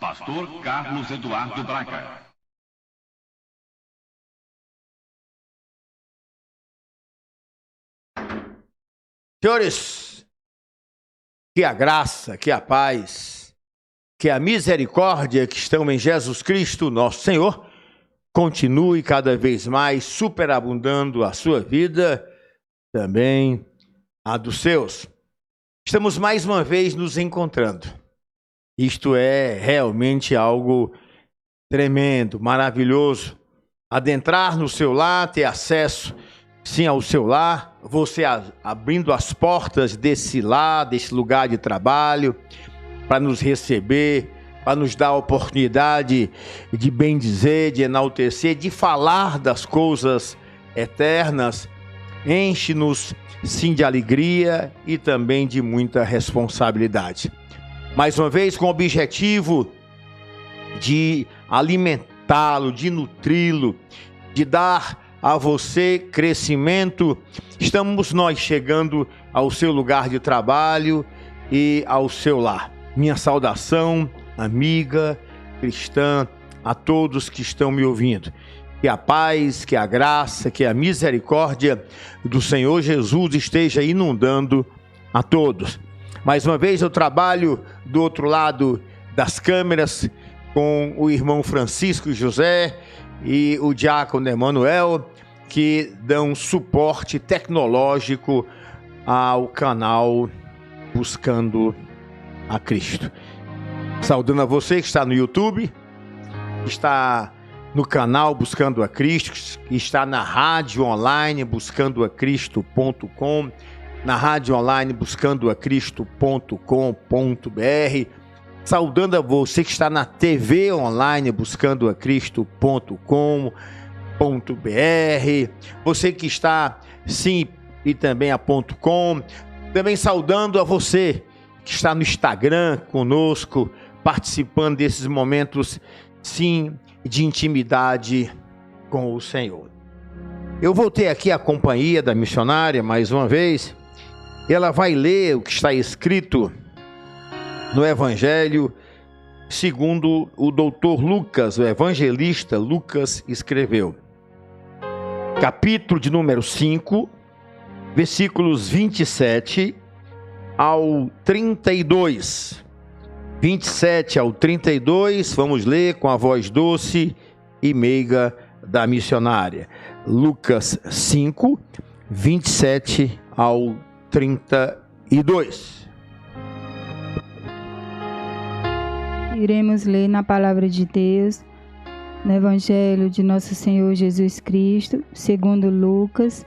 Pastor Carlos Eduardo Braga. Senhores, que a graça, que a paz, que a misericórdia que estão em Jesus Cristo, nosso Senhor, continue cada vez mais superabundando a sua vida, também a dos seus. Estamos mais uma vez nos encontrando. Isto é realmente algo tremendo, maravilhoso. Adentrar no seu lar, ter acesso, sim, ao seu lar, você abrindo as portas desse lar, desse lugar de trabalho, para nos receber, para nos dar a oportunidade de bem dizer, de enaltecer, de falar das coisas eternas. Enche-nos, sim, de alegria e também de muita responsabilidade. Mais uma vez, com o objetivo de alimentá-lo, de nutri-lo, de dar a você crescimento, estamos nós chegando ao seu lugar de trabalho e ao seu lar. Minha saudação, amiga cristã, a todos que estão me ouvindo. Que a paz, que a graça, que a misericórdia do Senhor Jesus esteja inundando a todos. Mais uma vez eu trabalho do outro lado das câmeras com o irmão Francisco José e o diácono Emanuel, que dão suporte tecnológico ao canal Buscando a Cristo. Saudando a você que está no YouTube, que está no canal Buscando a Cristo, que está na rádio online buscandoacristo.com, na rádio online buscandoacristo.com.br, saudando a você que está na TV online buscandoacristo.com.br, você que está, sim, e também a .com, também saudando a você que está no Instagram conosco, participando desses momentos, sim, de intimidade com o Senhor. Eu voltei aqui à companhia da missionária mais uma vez. Ela vai ler o que está escrito no Evangelho segundo o doutor Lucas, o evangelista Lucas escreveu. Capítulo de número 5, versículos 27 ao 32. 27 ao 32, vamos ler com a voz doce e meiga da missionária. Lucas 5, 27 ao 32. Iremos ler na palavra de Deus, no Evangelho de Nosso Senhor Jesus Cristo, segundo Lucas,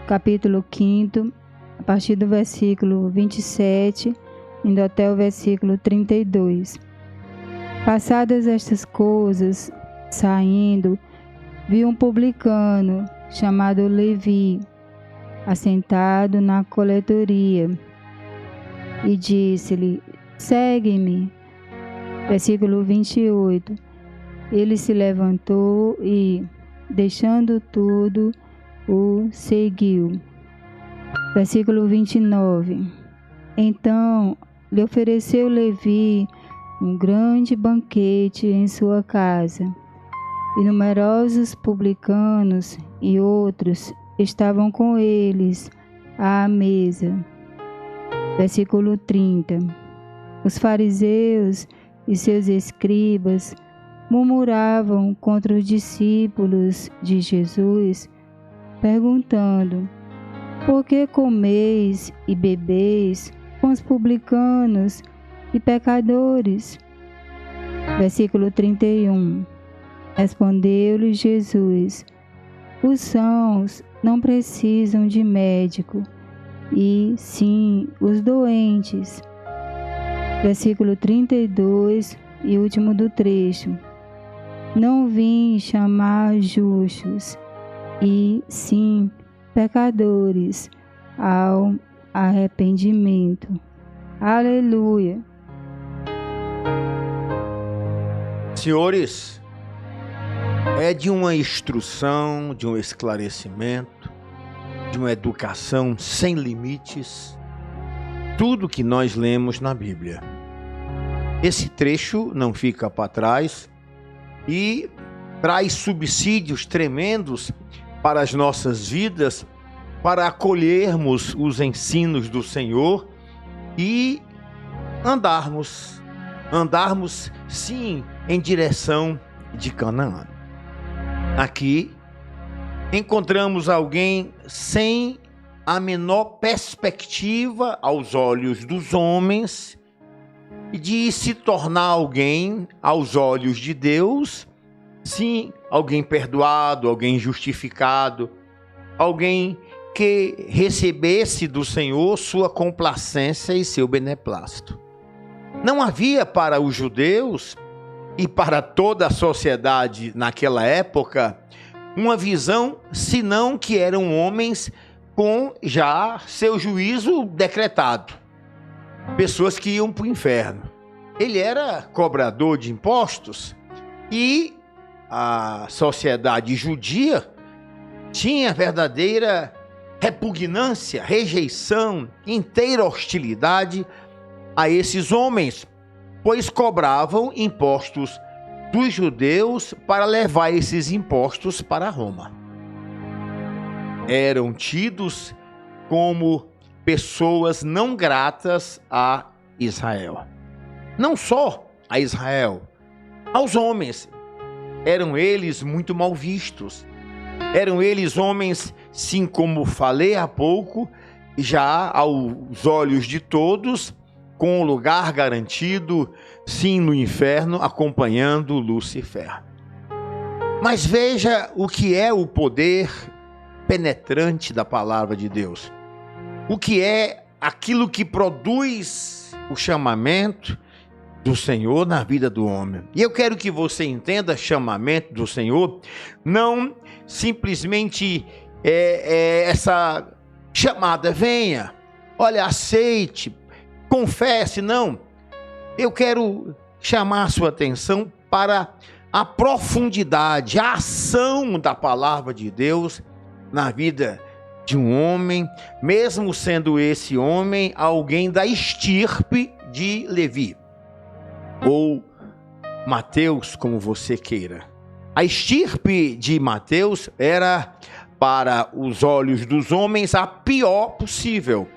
capítulo 5, a partir do versículo 27, indo até o versículo 32. Passadas estas coisas, saindo, viu um publicano chamado Levi, assentado na coletoria, e disse-lhe: segue-me. Versículo 28. Ele se levantou e, deixando tudo, o seguiu. Versículo 29. Então lhe ofereceu Levi um grande banquete em sua casa, e numerosos publicanos e outros estavam com eles à mesa. Versículo 30. Os fariseus e seus escribas murmuravam contra os discípulos de Jesus, perguntando: por que comeis e bebeis com os publicanos e pecadores? Versículo 31. Respondeu-lhe Jesus: os sãos não precisam de médico, e sim os doentes. Versículo 32 e último do trecho. Não vim chamar justos, e sim pecadores ao arrependimento. Aleluia. Senhores, é de uma instrução, de um esclarecimento, de uma educação sem limites, tudo que nós lemos na Bíblia. Esse trecho não fica para trás e traz subsídios tremendos para as nossas vidas, para acolhermos os ensinos do Senhor e andarmos sim em direção de Canaã. Aqui encontramos alguém sem a menor perspectiva aos olhos dos homens de se tornar alguém aos olhos de Deus, sim, alguém perdoado, alguém justificado, alguém que recebesse do Senhor sua complacência e seu beneplácito. Não havia para os judeus e para toda a sociedade naquela época uma visão, senão que eram homens com já seu juízo decretado. Pessoas que iam para o inferno. Ele era cobrador de impostos e a sociedade judia tinha verdadeira repugnância, rejeição, inteira hostilidade a esses homens, pois cobravam impostos dos judeus para levar esses impostos para Roma. Eram tidos como pessoas não gratas a Israel. Não só a Israel, aos homens. Eram eles muito mal vistos. Eram eles homens, sim, como falei há pouco, já aos olhos de todos, com um lugar garantido, sim, no inferno, acompanhando Lúcifer. Mas veja o que é o poder penetrante da palavra de Deus. O que é aquilo que produz o chamamento do Senhor na vida do homem. E eu quero que você entenda chamamento do Senhor, não simplesmente essa chamada, venha, olha, aceite, confesse, não. Eu quero chamar a sua atenção para a profundidade, a ação da palavra de Deus na vida de um homem, mesmo sendo esse homem alguém da estirpe de Levi, ou Mateus, como você queira. A estirpe de Mateus era, para os olhos dos homens, a pior possível.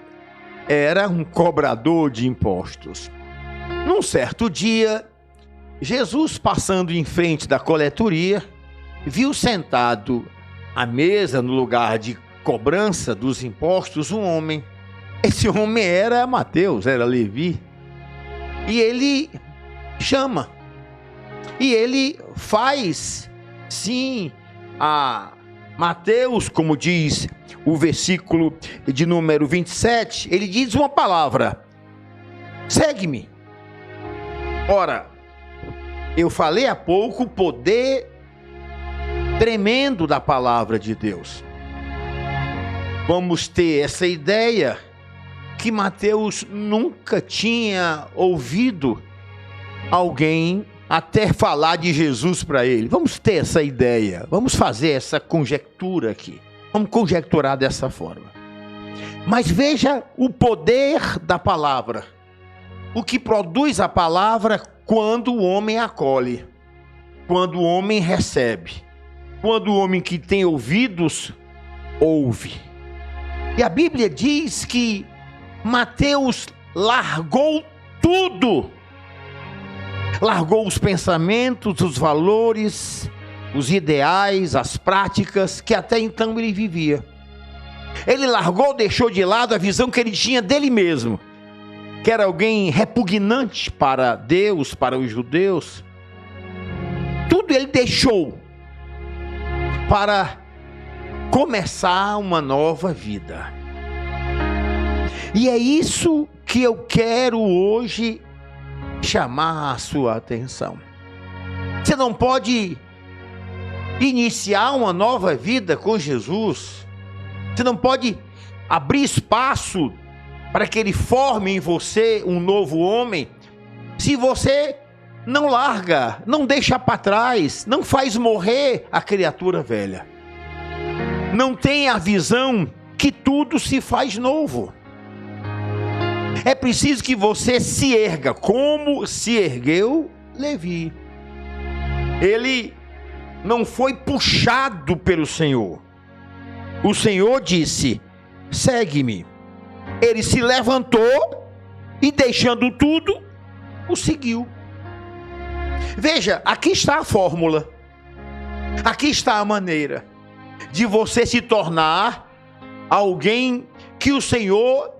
Era um cobrador de impostos. Num certo dia, Jesus, passando em frente da coletoria, viu sentado à mesa, no lugar de cobrança dos impostos, um homem. Esse homem era Mateus, era Levi. E ele chama. E ele faz, sim, a Mateus, como diz o versículo de número 27, ele diz uma palavra: segue-me. Ora, eu falei há pouco o poder tremendo da palavra de Deus. Vamos ter essa ideia que Mateus nunca tinha ouvido alguém até falar de Jesus para ele. Vamos ter essa ideia, vamos fazer essa conjectura aqui. Vamos conjecturar dessa forma. Mas veja o poder da palavra. O que produz a palavra quando o homem acolhe, quando o homem recebe, quando o homem que tem ouvidos ouve. E a Bíblia diz que Mateus largou tudo. Largou os pensamentos, os valores, os ideais, as práticas que até então ele vivia. Ele largou, deixou de lado a visão que ele tinha dele mesmo, que era alguém repugnante para Deus, para os judeus. Tudo ele deixou para começar uma nova vida. E é isso que eu quero hoje chamar a sua atenção. Você não pode iniciar uma nova vida com Jesus. Você não pode abrir espaço para que Ele forme em você um novo homem, se você não larga, não deixa para trás, não faz morrer a criatura velha. Não tem a visão que tudo se faz novo. É preciso que você se erga, como se ergueu Levi. Ele não foi puxado pelo Senhor. O Senhor disse: segue-me. Ele se levantou e, deixando tudo, o seguiu. Veja, aqui está a fórmula. Aqui está a maneira de você se tornar alguém que o Senhor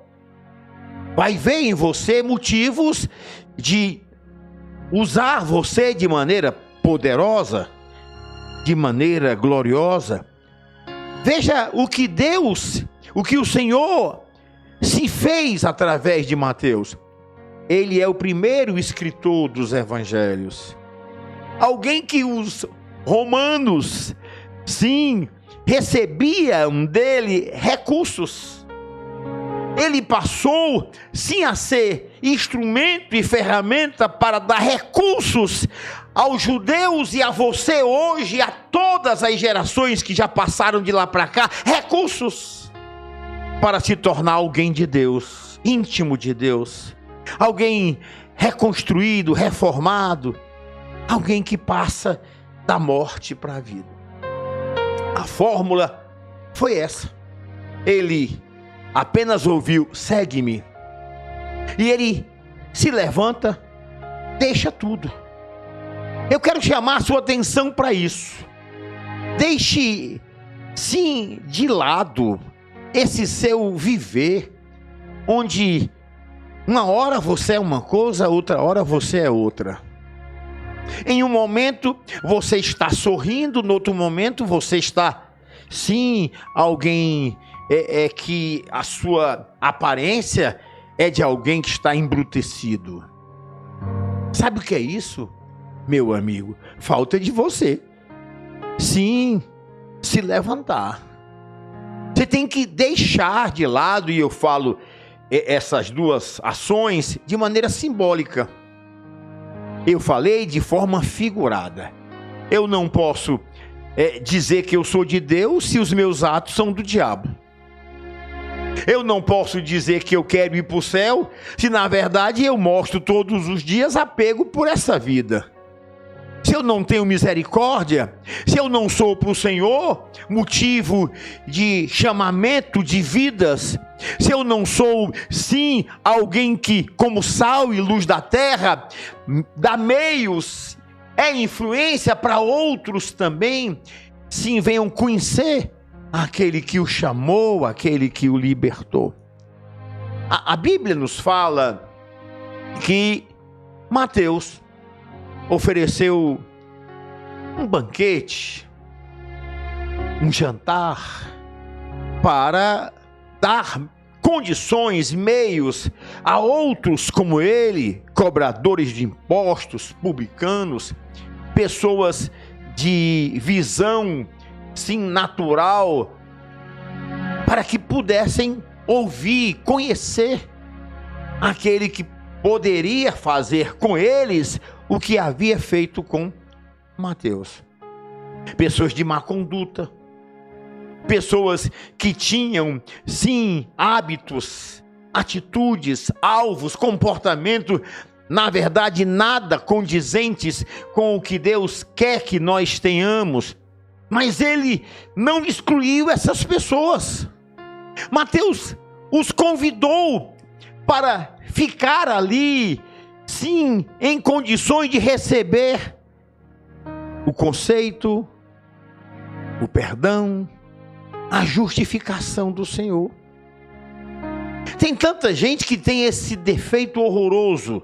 vai ver em você motivos de usar você de maneira poderosa, de maneira gloriosa. Veja o que o Senhor se fez através de Mateus. Ele é o primeiro escritor dos evangelhos. Alguém que os romanos, sim, recebiam dele recursos. Ele passou, sim, a ser instrumento e ferramenta para dar recursos aos judeus e a você hoje, a todas as gerações que já passaram de lá para cá, recursos para se tornar alguém de Deus, íntimo de Deus, alguém reconstruído, reformado, alguém que passa da morte para a vida. A fórmula foi essa. Ele apenas ouviu: segue-me. E ele se levanta, deixa tudo. Eu quero chamar a sua atenção para isso. Deixe, sim, de lado esse seu viver, onde uma hora você é uma coisa, outra hora você é outra. Em um momento você está sorrindo, no outro momento você está, sim, alguém que a sua aparência é de alguém que está embrutecido. Sabe o que é isso, meu amigo? Falta de você, sim, se levantar. Você tem que deixar de lado, e eu falo essas duas ações de maneira simbólica. Eu falei de forma figurada. Eu não posso dizer que eu sou de Deus se os meus atos são do diabo. Eu não posso dizer que eu quero ir para o céu se na verdade eu mostro todos os dias apego por essa vida. Se eu não tenho misericórdia, se eu não sou para o Senhor motivo de chamamento de vidas, se eu não sou, sim, alguém que, como sal e luz da terra, dá meios, é influência para outros também, sim, venham conhecer aquele que o chamou, aquele que o libertou. A Bíblia nos fala que Mateus ofereceu um banquete, um jantar, para dar condições, meios a outros como ele, cobradores de impostos, publicanos, pessoas de visão, sim, natural, para que pudessem ouvir, conhecer aquele que poderia fazer com eles o que havia feito com Mateus. Pessoas de má conduta, pessoas que tinham, sim, hábitos, atitudes, alvos, comportamento, na verdade nada condizentes com o que Deus quer que nós tenhamos. Mas ele não excluiu essas pessoas. Mateus os convidou para ficar ali, sim, em condições de receber o conceito, o perdão, a justificação do Senhor. Tem tanta gente que tem esse defeito horroroso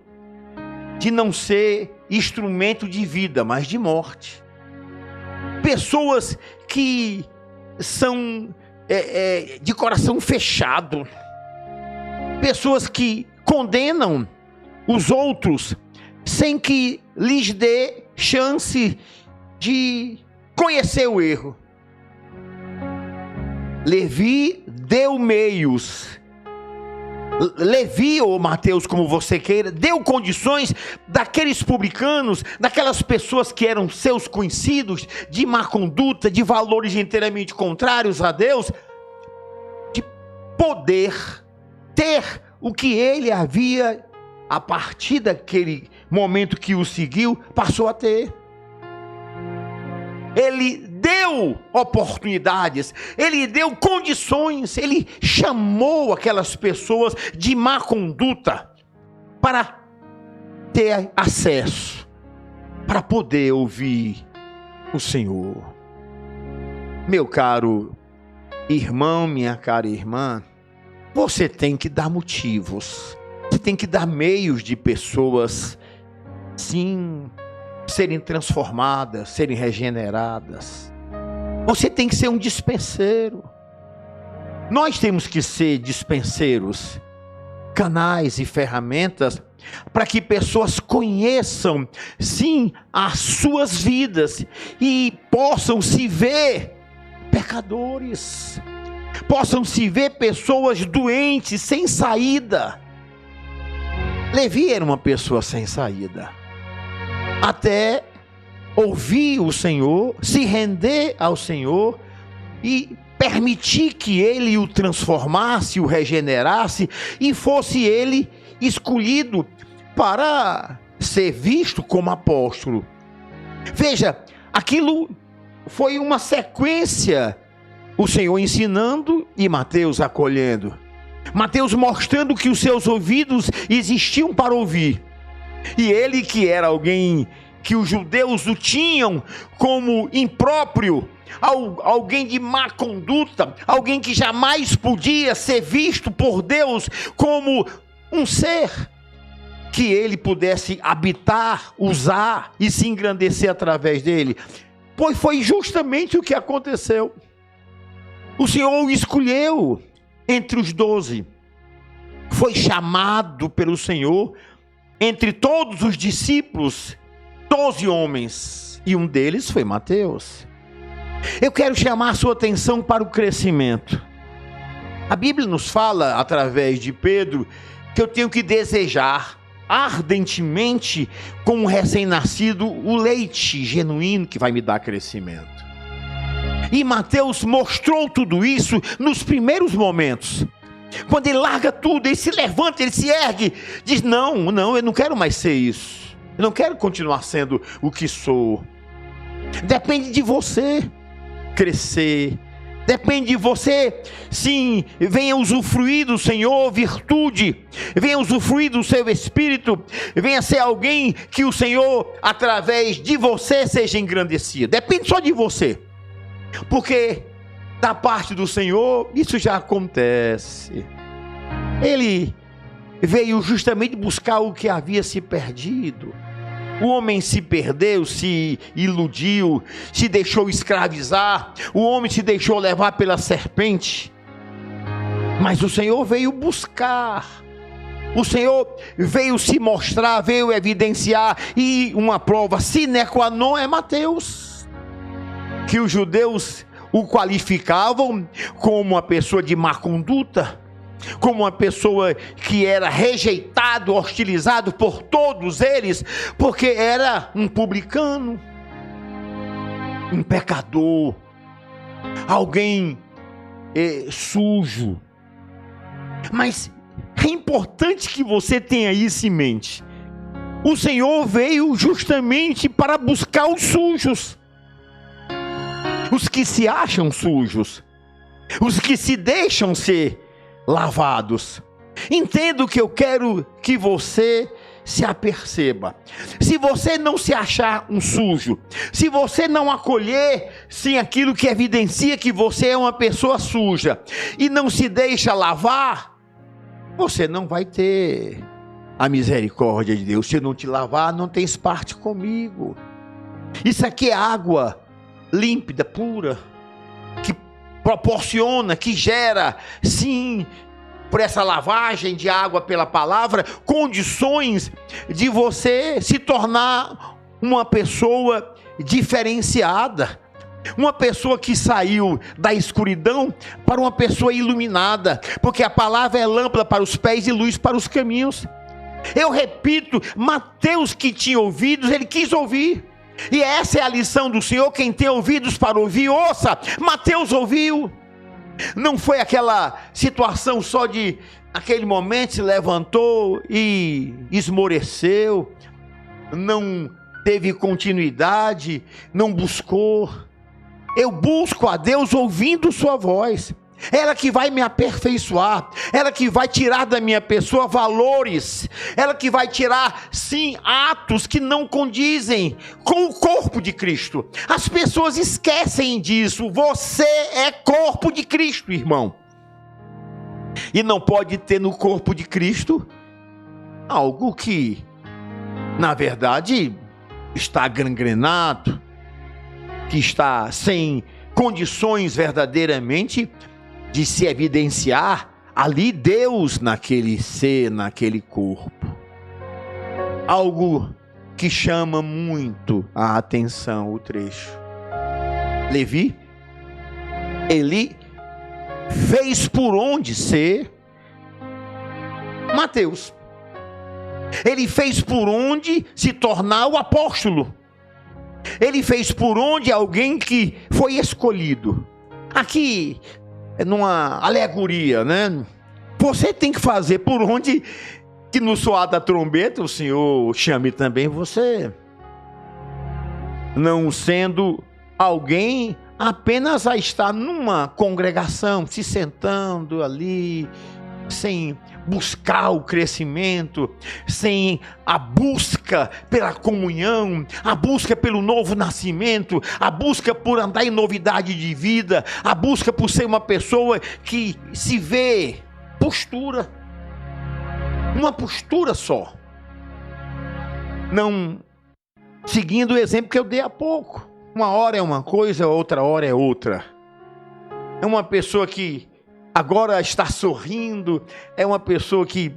de não ser instrumento de vida, mas de morte. Pessoas que são de coração fechado, pessoas que condenam os outros sem que lhes dê chance de conhecer o erro. Levi deu meios. Levi, ou Mateus, como você queira, deu condições daqueles publicanos, daquelas pessoas que eram seus conhecidos, de má conduta, de valores inteiramente contrários a Deus, de poder ter o que ele havia, a partir daquele momento que o seguiu, passou a ter. Ele deu oportunidades, ele deu condições, ele chamou aquelas pessoas de má conduta para ter acesso, para poder ouvir o Senhor. Meu caro irmão, minha cara irmã, você tem que dar motivos, você tem que dar meios de pessoas, sim, serem transformadas, serem regeneradas. Você tem que ser um dispenseiro. Nós temos que ser dispenseiros, canais e ferramentas para que pessoas conheçam, sim, as suas vidas e possam se ver pecadores, possam se ver pessoas doentes, sem saída. Levi era uma pessoa sem saída, até ouvir o Senhor, se render ao Senhor e permitir que Ele o transformasse, o regenerasse e fosse Ele escolhido para ser visto como apóstolo. Veja, aquilo foi uma sequência, o Senhor ensinando e Mateus acolhendo. Mateus mostrando que os seus ouvidos existiam para ouvir. E ele, que era alguém que os judeus o tinham como impróprio, alguém de má conduta, alguém que jamais podia ser visto por Deus como um ser que ele pudesse habitar, usar e se engrandecer através dele. Pois foi justamente o que aconteceu. O Senhor o escolheu entre os 12. Foi chamado pelo Senhor entre todos os discípulos, 12 homens, e um deles foi Mateus. Eu quero chamar a sua atenção para o crescimento. A Bíblia nos fala, através de Pedro, que eu tenho que desejar ardentemente, como um recém-nascido, o leite genuíno que vai me dar crescimento. E Mateus mostrou tudo isso nos primeiros momentos. Quando ele larga tudo, ele se levanta, ele se ergue, diz: não, eu não quero mais ser isso. Eu não quero continuar sendo o que sou. Depende de você crescer. Depende de você, sim, venha usufruir do Senhor, virtude, venha usufruir do seu Espírito, venha ser alguém que o Senhor, através de você, seja engrandecido. Depende só de você, porque da parte do Senhor, isso já acontece. Ele veio justamente buscar o que havia se perdido. O homem se perdeu, se iludiu, se deixou escravizar, o homem se deixou levar pela serpente. Mas o Senhor veio buscar, o Senhor veio se mostrar, veio evidenciar, e uma prova sine qua non é Mateus, que os judeus o qualificavam como uma pessoa de má conduta, como uma pessoa que era rejeitado, hostilizado por todos eles, porque era um publicano, um pecador, alguém sujo. Mas é importante que você tenha isso em mente. O Senhor veio justamente para buscar os sujos, os que se acham sujos, os que se deixam ser lavados. Entenda o que eu quero que você se aperceba. Se você não se achar um sujo, se você não acolher, sim, aquilo que evidencia que você é uma pessoa suja e não se deixa lavar, você não vai ter a misericórdia de Deus. Se não te lavar, não tens parte comigo. Isso aqui é água límpida, pura, que proporciona, que gera, sim, por essa lavagem de água pela palavra, condições de você se tornar uma pessoa diferenciada, uma pessoa que saiu da escuridão para uma pessoa iluminada, porque a palavra é lâmpada para os pés e luz para os caminhos. Eu repito, Mateus, que tinha ouvidos, ele quis ouvir. E essa é a lição do Senhor: quem tem ouvidos para ouvir, ouça. Mateus ouviu, Não foi aquela situação só de aquele momento se levantou e esmoreceu, não teve continuidade, não buscou. Eu busco a Deus ouvindo sua voz. Ela que vai me aperfeiçoar, ela que vai tirar da minha pessoa valores, ela que vai tirar, sim, atos que não condizem com o corpo de Cristo. As pessoas esquecem disso. Você é corpo de Cristo, irmão. E não pode ter no corpo de Cristo algo que, na verdade, está gangrenado, que está sem condições verdadeiramente de se evidenciar ali Deus naquele ser, naquele corpo. Algo que chama muito a atenção o trecho. Levi, ele fez por onde ser Mateus. Ele fez por onde se tornar o apóstolo. Ele fez por onde alguém que foi escolhido. Aqui, numa alegoria, né? Você tem que fazer por onde que no soar da trombeta o Senhor chame também você. Não sendo alguém apenas a estar numa congregação, se sentando ali, sem buscar o crescimento, sem a busca pela comunhão, a busca pelo novo nascimento, a busca por andar em novidade de vida, a busca por ser uma pessoa que se vê postura, uma postura só, não seguindo o exemplo que eu dei há pouco. Uma hora é uma coisa, outra hora é outra. É uma pessoa que agora está sorrindo, é uma pessoa que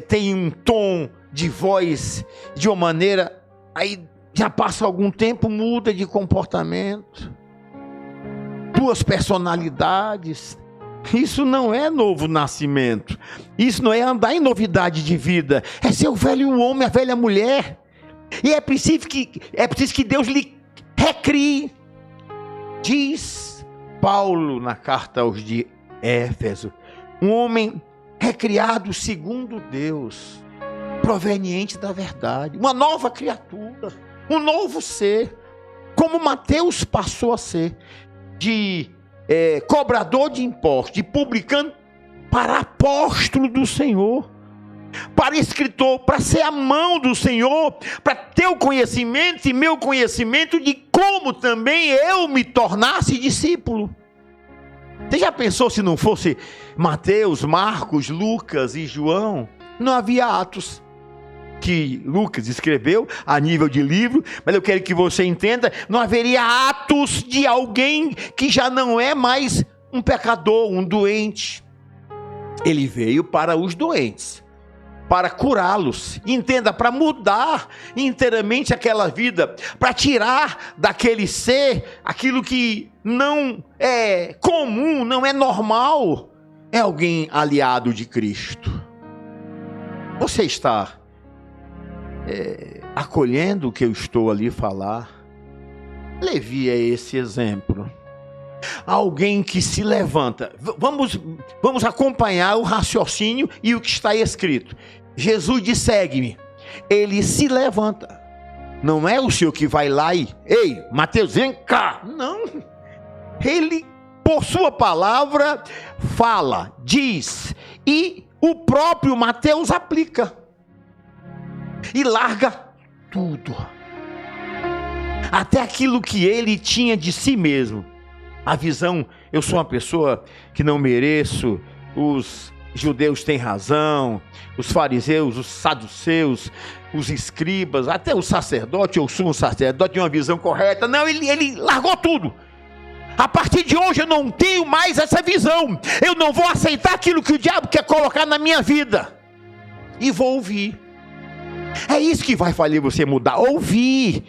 tem um tom de voz de uma maneira, aí já passa algum tempo, muda de comportamento. Duas personalidades. Isso não é novo nascimento. Isso não é andar em novidade de vida. É ser o velho homem, a velha mulher. E é preciso que Deus lhe recrie. Diz Paulo na carta aos de Éfeso, um homem recriado segundo Deus, proveniente da verdade, uma nova criatura, um novo ser, como Mateus passou a ser, de cobrador de impostos, de publicano, para apóstolo do Senhor, para escritor, para ser a mão do Senhor, para ter o conhecimento e meu conhecimento de como também eu me tornasse discípulo. Você já pensou se não fosse Mateus, Marcos, Lucas e João? Não havia Atos, que Lucas escreveu a nível de livro, mas eu quero que você entenda, não haveria Atos de alguém que já não é mais um pecador, um doente. Ele veio para os doentes, para curá-los, entenda, para mudar inteiramente aquela vida, para tirar daquele ser aquilo que não é comum, não é normal, é alguém aliado de Cristo. Você está acolhendo o que eu estou ali falar? Levi é esse exemplo. Alguém que se levanta. Vamos acompanhar o raciocínio e o que está escrito. Jesus diz: segue-me. Ele se levanta. Não é o Senhor que vai lá e: ei, Mateus, vem cá. Não. Ele, por sua palavra, fala, diz. E o próprio Mateus aplica. E larga tudo. Até aquilo que ele tinha de si mesmo. A visão: eu sou uma pessoa que não mereço, os judeus têm razão, os fariseus, os saduceus, os escribas, até o sacerdote, eu sou um sacerdote, tinha uma visão correta. Não, ele largou tudo. A partir de hoje eu não tenho mais essa visão, eu não vou aceitar aquilo que o diabo quer colocar na minha vida, e vou ouvir. É isso que vai fazer você mudar, ouvir.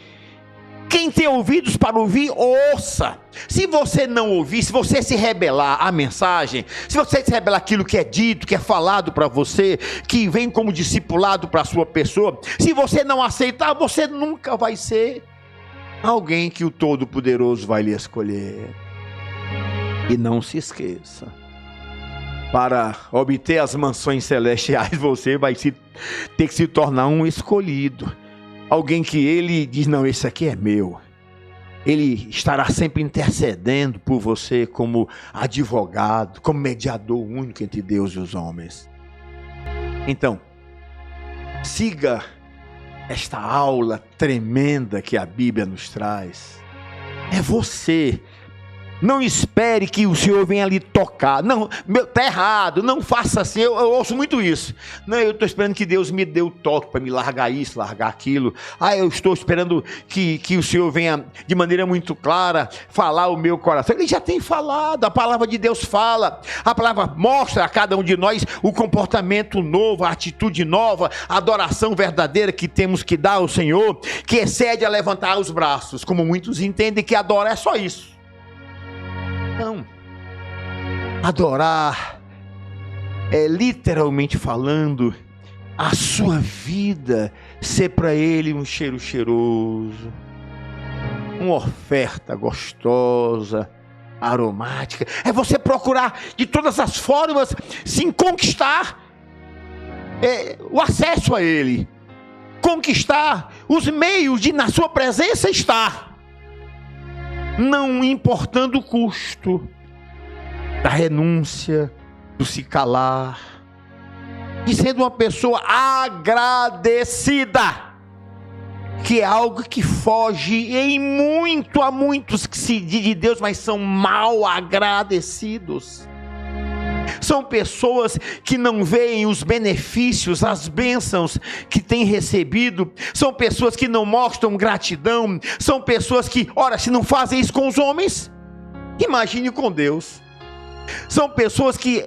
Quem tem ouvidos para ouvir, ouça. Se você não ouvir, se você se rebelar à mensagem, se você se rebelar aquilo que é dito, que é falado para você, que vem como discipulado para a sua pessoa, se você não aceitar, você nunca vai ser alguém que o Todo-Poderoso vai lhe escolher. E não se esqueça, para obter as mansões celestiais, você vai ter que se tornar um escolhido. Alguém que ele diz, não, esse aqui é meu. Ele estará sempre intercedendo por você como advogado, como mediador único entre Deus e os homens. Então, siga esta aula tremenda que a Bíblia nos traz. É você. Não espere que o Senhor venha ali tocar. Não, está errado, não faça assim. Eu ouço muito isso. Não, eu estou esperando que Deus me dê o toque para me largar isso, largar aquilo. Eu estou esperando que o Senhor venha de maneira muito clara falar o meu coração. Ele já tem falado, a palavra de Deus fala. A palavra mostra a cada um de nós o comportamento novo, a atitude nova, a adoração verdadeira que temos que dar ao Senhor, que excede a levantar os braços, como muitos entendem que adorar é só isso. Não, adorar é, literalmente falando, a sua vida ser para Ele um cheiro cheiroso, uma oferta gostosa, aromática. É você procurar de todas as formas se conquistar o acesso a Ele, conquistar os meios de na sua presença estar. Não importando o custo da renúncia, do se calar, de sendo uma pessoa agradecida, que é algo que foge a muitos que se diz de Deus, mas são mal agradecidos. São pessoas que não veem os benefícios, as bênçãos que têm recebido. São pessoas que não mostram gratidão. São pessoas que, ora, se não fazem isso com os homens, imagine com Deus. São pessoas que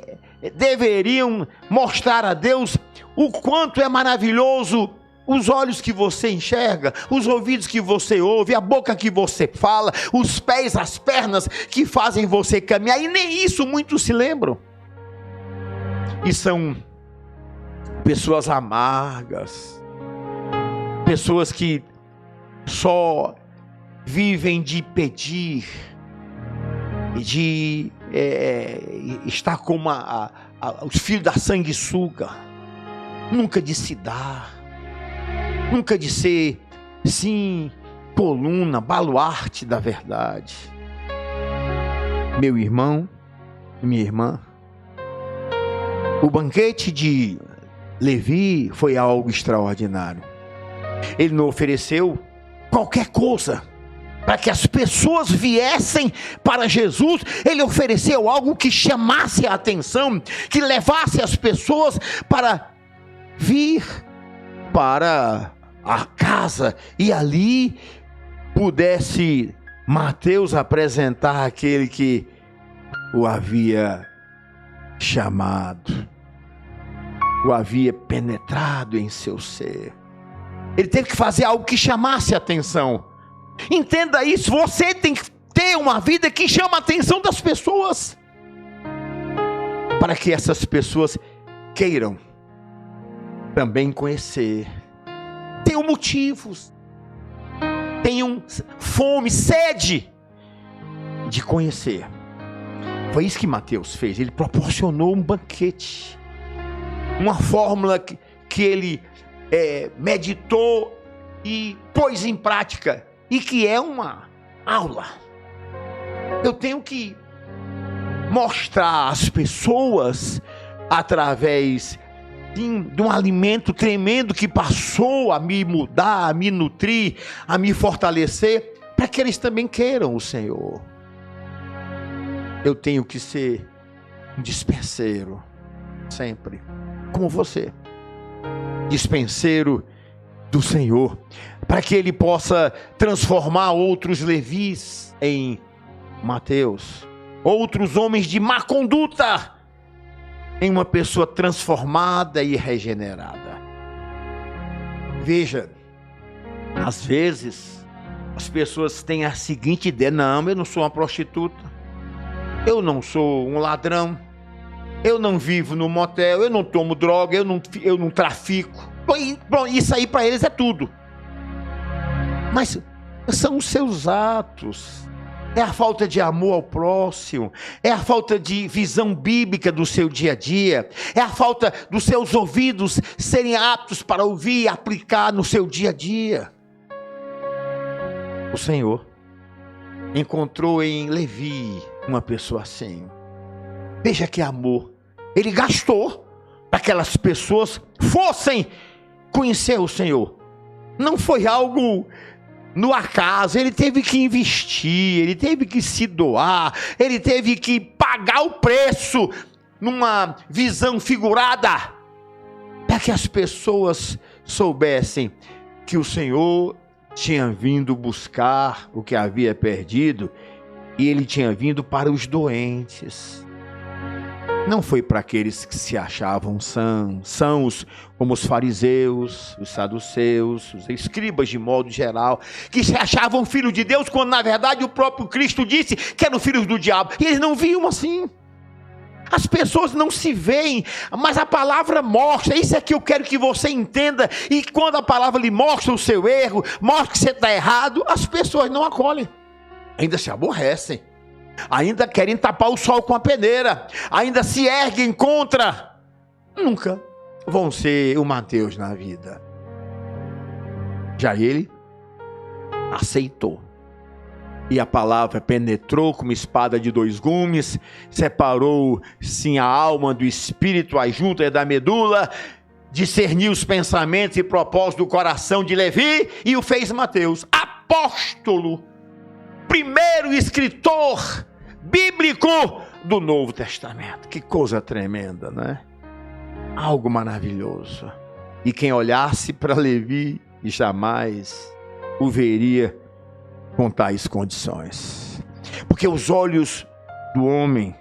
deveriam mostrar a Deus o quanto é maravilhoso os olhos que você enxerga, os ouvidos que você ouve, a boca que você fala, os pés, as pernas que fazem você caminhar. E nem isso muitos se lembram. E são pessoas amargas, pessoas que só vivem de pedir, de estar como os filhos da sanguessuga, nunca de se dar, nunca de ser, sim, coluna, baluarte da verdade. Meu irmão, minha irmã, o banquete de Levi foi algo extraordinário. Ele não ofereceu qualquer coisa para que as pessoas viessem para Jesus. Ele ofereceu algo que chamasse a atenção, que levasse as pessoas para vir para a casa e ali pudesse Mateus apresentar aquele que o havia chamado, o havia penetrado em seu ser. Ele teve que fazer algo que chamasse a atenção. Entenda isso, você tem que ter uma vida que chama a atenção das pessoas, para que essas pessoas queiram também conhecer, tenham motivos, tenham fome, sede de conhecer. Foi isso que Mateus fez. Ele proporcionou um banquete, uma fórmula que ele meditou e pôs em prática, e que é uma aula. Eu tenho que mostrar às pessoas, através de um alimento tremendo que passou a me mudar, a me nutrir, a me fortalecer, para que eles também queiram o Senhor. Eu tenho que ser um dispenseiro, sempre, como você, dispenseiro do Senhor, para que Ele possa transformar outros Levis em Mateus, outros homens de má conduta em uma pessoa transformada e regenerada. Veja, às vezes as pessoas têm a seguinte ideia: não, eu não sou uma prostituta, eu não sou um ladrão, eu não vivo no motel, eu não tomo droga, eu não trafico. Bom, isso aí para eles é tudo. Mas são os seus atos, é a falta de amor ao próximo, é a falta de visão bíblica do seu dia a dia, é a falta dos seus ouvidos serem aptos para ouvir e aplicar no seu dia a dia. O Senhor encontrou em Levi uma pessoa assim. Veja que amor Ele gastou para que aquelas pessoas fossem conhecer o Senhor. Não foi algo no acaso, ele teve que investir, ele teve que se doar, ele teve que pagar o preço numa visão figurada, para que as pessoas soubessem que o Senhor tinha vindo buscar o que havia perdido, e ele tinha vindo para os doentes. Não foi para aqueles que se achavam sãos, como os fariseus, os saduceus, os escribas de modo geral, que se achavam filhos de Deus, quando na verdade o próprio Cristo disse que eram filhos do diabo, e eles não viam assim. As pessoas não se veem, mas a palavra mostra. Isso é que eu quero que você entenda. E quando a palavra lhe mostra o seu erro, mostra que você está errado, as pessoas não acolhem, ainda se aborrecem, ainda querem tapar o sol com a peneira, ainda se erguem contra. Nunca vão ser o Mateus na vida. Já ele aceitou, e a palavra penetrou como espada de dois gumes, separou sim a alma do espírito, as juntas da medula, discerniu os pensamentos e propósitos do coração de Levi, e o fez Mateus apóstolo, primeiro escritor bíblico do Novo Testamento. Que coisa tremenda, né? Algo maravilhoso. E quem olhasse para Levi jamais o veria com tais condições. Porque os olhos do homem,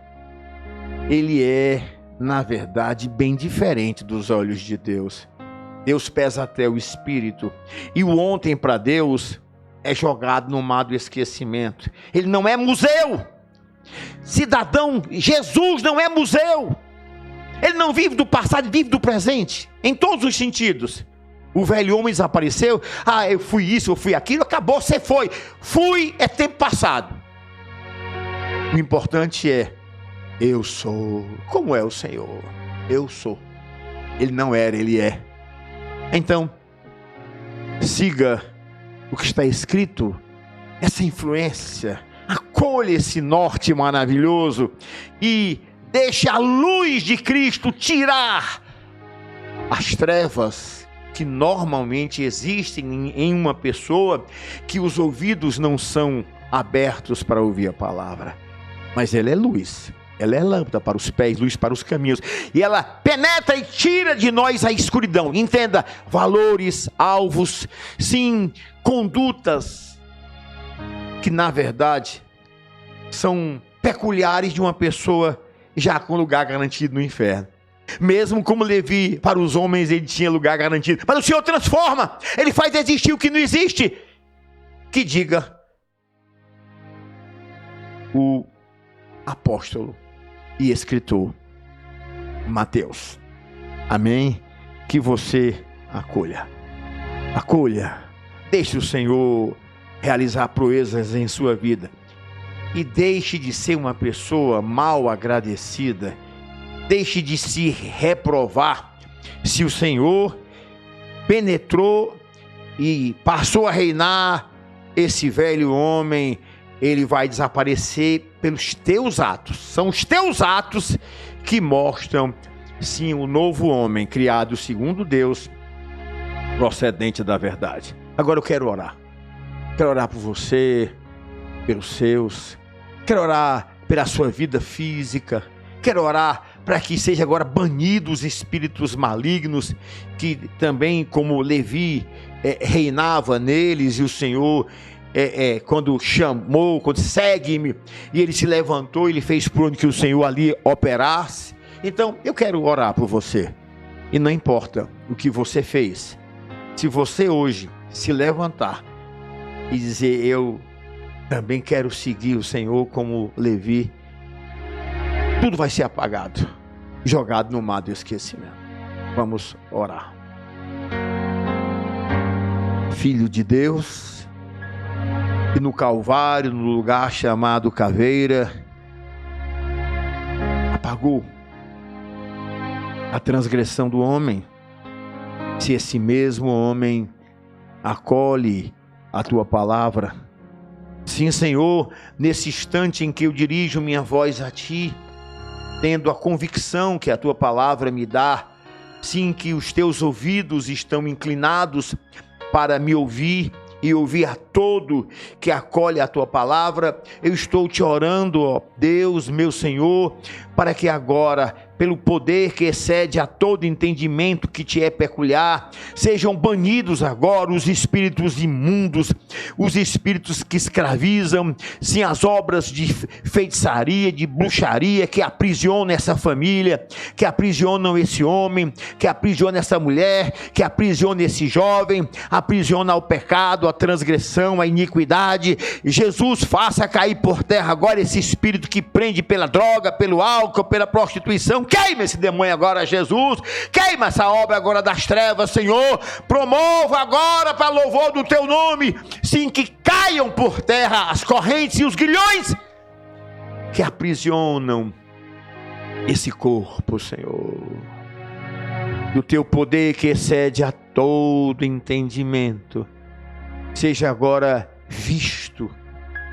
ele é, na verdade, bem diferente dos olhos de Deus. Deus pesa até o espírito. E o ontem para Deus é jogado no mar do esquecimento. Ele não é museu. Cidadão, Jesus não é museu. Ele não vive do passado, vive do presente, em todos os sentidos. O velho homem desapareceu. Eu fui isso, eu fui aquilo, acabou, você foi. Fui é tempo passado. O importante é, eu sou. Como é o Senhor? Eu sou. Ele não era, ele é. Então, siga o que está escrito, essa influência, acolha esse norte maravilhoso e deixe a luz de Cristo tirar as trevas que normalmente existem em uma pessoa, que os ouvidos não são abertos para ouvir a palavra, mas ela é luz. Ela é lâmpada para os pés, luz para os caminhos. E ela penetra e tira de nós a escuridão. Entenda, valores, alvos, sim, condutas que na verdade são peculiares de uma pessoa já com lugar garantido no inferno. Mesmo como Levi, para os homens ele tinha lugar garantido, mas o Senhor transforma, Ele faz existir o que não existe. Que diga o apóstolo e escritor Mateus. Amém? Que você acolha, deixe o Senhor realizar proezas em sua vida, e deixe de ser uma pessoa mal agradecida, deixe de se reprovar. Se o Senhor penetrou e passou a reinar esse velho homem, ele vai desaparecer pelos teus atos. São os teus atos que mostram, sim, o novo homem criado segundo Deus, procedente da verdade. Agora eu quero orar. Quero orar por você, pelos seus. Quero orar pela sua vida física. Quero orar para que seja agora banido os espíritos malignos que também, como Levi, reinava neles, e o Senhor quando chamou, quando segue-me, e ele se levantou, ele fez por onde que o Senhor ali operasse. Então eu quero orar por você, e não importa o que você fez, se você hoje se levantar e dizer, eu também quero seguir o Senhor como Levi, tudo vai ser apagado, jogado no mar do esquecimento. Vamos orar. Filho de Deus, e no Calvário, no lugar chamado Caveira, apagou a transgressão do homem. Se esse mesmo homem acolhe a tua palavra, sim, Senhor, nesse instante em que eu dirijo minha voz a ti, tendo a convicção que a tua palavra me dá, sim, que os teus ouvidos estão inclinados para me ouvir e ouvir a todo que acolhe a tua palavra, eu estou te orando, ó Deus, meu Senhor, para que agora, pelo poder que excede a todo entendimento que te é peculiar, sejam banidos agora os espíritos imundos, os espíritos que escravizam, sim, as obras de feitiçaria, de bruxaria, que aprisionam essa família, que aprisionam esse homem, que aprisionam essa mulher, que aprisionam esse jovem, aprisionam o pecado, a transgressão, a iniquidade. Jesus, faça cair por terra agora esse espírito que prende pela droga, pelo álcool, pela prostituição. Queima esse demônio agora, Jesus. Queima essa obra agora das trevas, Senhor. Promova agora para louvor do teu nome, sim, que caiam por terra as correntes e os grilhões que aprisionam esse corpo, Senhor. Do teu poder que excede a todo entendimento, seja agora visto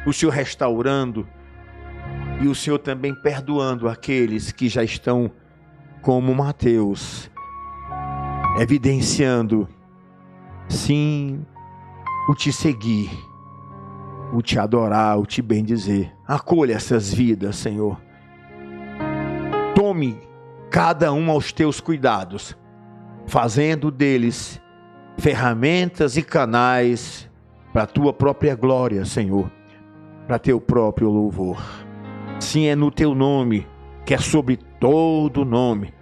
o Senhor restaurando e o Senhor também perdoando aqueles que já estão como Mateus, evidenciando, sim, o te seguir, o te adorar, o te bendizer. Acolha essas vidas, Senhor. Tome cada um aos teus cuidados, fazendo deles ferramentas e canais para a tua própria glória, Senhor, para teu próprio louvor. Sim, é no teu nome, que é sobre todo nome,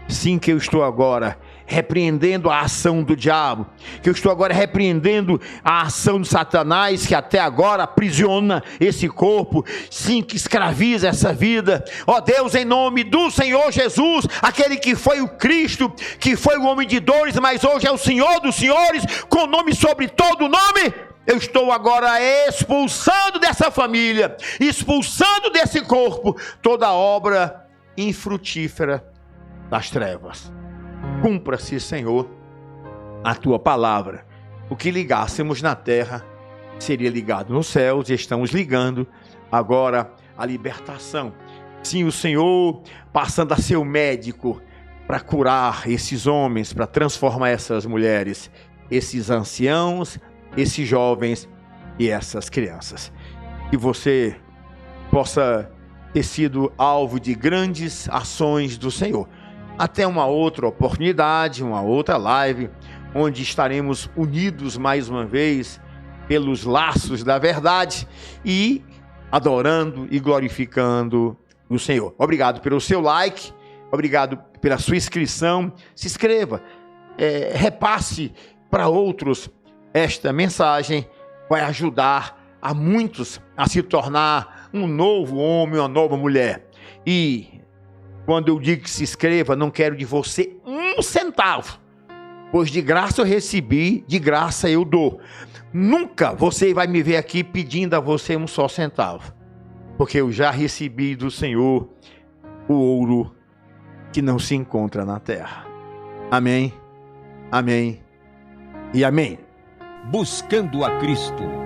sim, que eu estou agora repreendendo a ação do diabo, que eu estou agora repreendendo a ação de Satanás, que até agora aprisiona esse corpo, sim, que escraviza essa vida. Ó Deus, em nome do Senhor Jesus, aquele que foi o Cristo, que foi o homem de dores, mas hoje é o Senhor dos senhores, com nome sobre todo nome, eu estou agora expulsando dessa família, expulsando desse corpo, toda obra infrutífera das trevas. Cumpra-se, Senhor, a tua palavra. O que ligássemos na terra seria ligado nos céus, e estamos ligando agora a libertação. Sim, o Senhor passando a ser o médico para curar esses homens, para transformar essas mulheres, esses anciãos, esses jovens e essas crianças. Que você possa ter sido alvo de grandes ações do Senhor. Até uma outra oportunidade, uma outra live, onde estaremos unidos mais uma vez pelos laços da verdade e adorando e glorificando o Senhor. Obrigado pelo seu like, obrigado pela sua inscrição. Se inscreva, repasse para outros esta mensagem, vai ajudar a muitos a se tornar um novo homem, uma nova mulher. E quando eu digo que se inscreva, não quero de você um centavo, pois de graça eu recebi, de graça eu dou. Nunca você vai me ver aqui pedindo a você um só centavo, porque eu já recebi do Senhor o ouro que não se encontra na terra. Amém, amém e amém. Buscando a Cristo.